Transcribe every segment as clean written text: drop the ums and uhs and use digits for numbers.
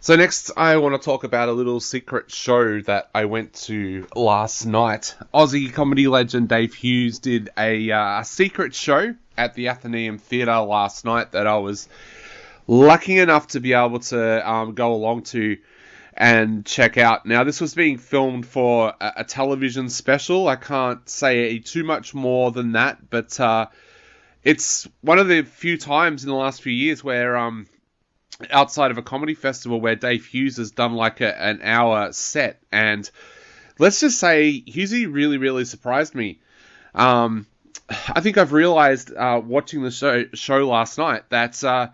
So next, I want to talk about a little secret show that I went to last night. Aussie comedy legend Dave Hughes did a secret show at the Athenaeum Theatre last night that I was lucky enough to be able to go along to and check out. Now, this was being filmed for a television special. I can't say too much more than that, but it's one of the few times in the last few years where outside of a comedy festival where Dave Hughes has done like an hour set, and let's just say Hughesy really surprised me. I think I've realised watching the show last night that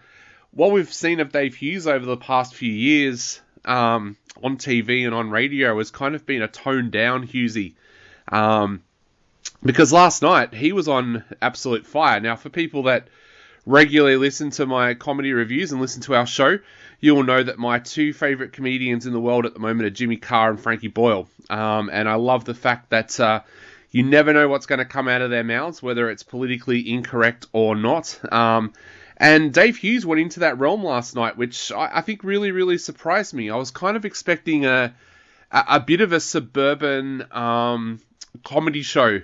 what we've seen of Dave Hughes over the past few years on TV and on radio has kind of been a toned down Hughesy. Because last night he was on absolute fire. Now, for people that regularly listen to my comedy reviews and listen to our show, you will know that my two favourite comedians in the world at the moment are Jimmy Carr and Frankie Boyle. And I love the fact that you never know what's going to come out of their mouths, whether it's politically incorrect or not. And Dave Hughes went into that realm last night, which I think really surprised me. I was kind of expecting a bit of a suburban comedy show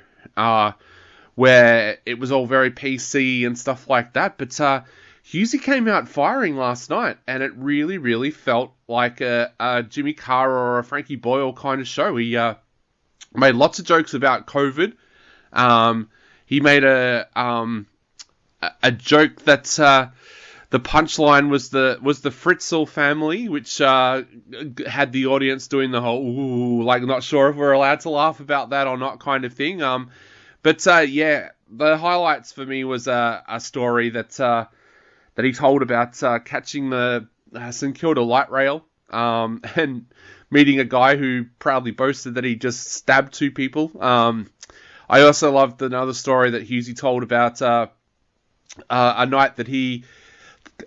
where it was all very PC and stuff like that. But Hughesy came out firing last night, and it really felt like a Jimmy Carr or a Frankie Boyle kind of show. He made lots of jokes about COVID. He made a joke that the punchline was the Fritzl family, which had the audience doing the whole ooh, like not sure if we're allowed to laugh about that or not kind of thing. But the highlights for me was a story that he told about catching the St Kilda light rail and meeting a guy who proudly boasted that he just stabbed two people. I also loved another story that Hughesy told about a night that he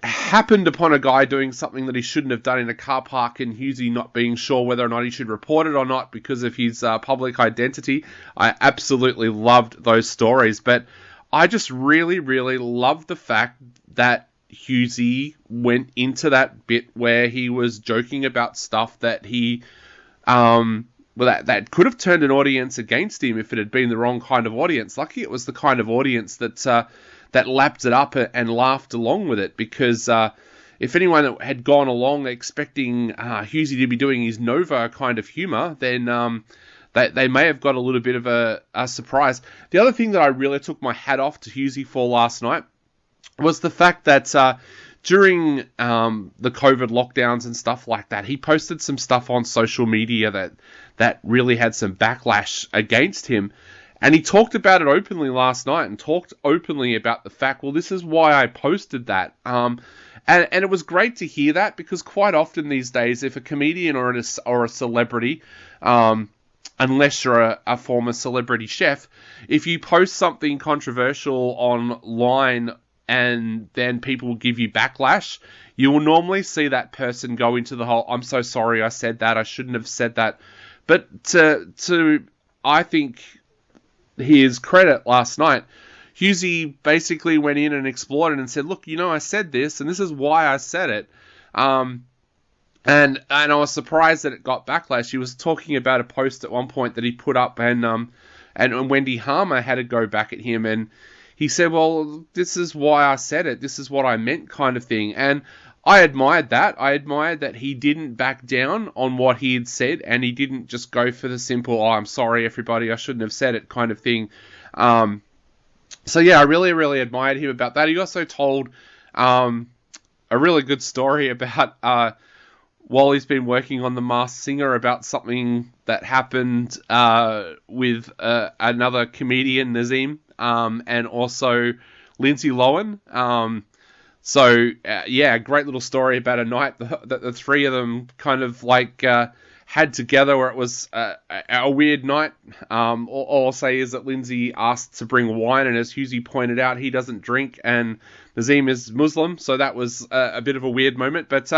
happened upon a guy doing something that he shouldn't have done in a car park, and Hughesy not being sure whether or not he should report it or not because of his public identity. I absolutely loved those stories, but I just really loved the fact that Hughesy went into that bit where he was joking about stuff that he that could have turned an audience against him if it had been the wrong kind of audience. Lucky it was the kind of audience that lapped it up and laughed along with it, because if anyone had gone along expecting Hughesy to be doing his Nova kind of humour, then they may have got a little bit of a surprise. The other thing that I really took my hat off to Hughesy for last night was the fact that during the COVID lockdowns and stuff like that, he posted some stuff on social media that really had some backlash against him. And he talked about it openly last night and talked openly about the fact, well, this is why I posted that. And it was great to hear that, because quite often these days, if a comedian or a celebrity, unless you're a former celebrity chef, if you post something controversial online and then people will give you backlash, you will normally see that person go into the whole, I'm so sorry I said that, I shouldn't have said that. But to I think, his credit last night, Hughesy basically went in and explored it and said, look, I said this, and this is why I said it. And I was surprised that it got backlash. He was talking about a post at one point that he put up, and Wendy Harmer had to go back at him, and he said, well, this is why I said it, this is what I meant kind of thing. And I admired that. I admired that he didn't back down on what he had said, and he didn't just go for the simple, I'm sorry, everybody, I shouldn't have said it kind of thing. So yeah, I really admired him about that. He also told a really good story about while he's been working on The Masked Singer, about something that happened with another comedian, Nazim, and also Lindsay Lohan. So, a great little story about a night that the three of them kind of like had together, where it was a weird night. All I'll say is that Lindsay asked to bring wine, and as Hughesy pointed out, he doesn't drink, and Nazim is Muslim, so that was a bit of a weird moment. But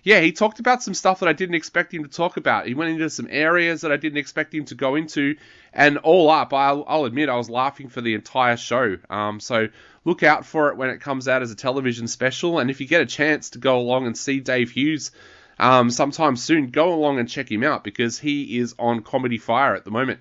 he talked about some stuff that I didn't expect him to talk about. He went into some areas that I didn't expect him to go into, and all up, I'll admit I was laughing for the entire show. So look out for it when it comes out as a television special, and if you get a chance to go along and see Dave Hughes sometime soon, go along and check him out because he is on Comedy Fire at the moment.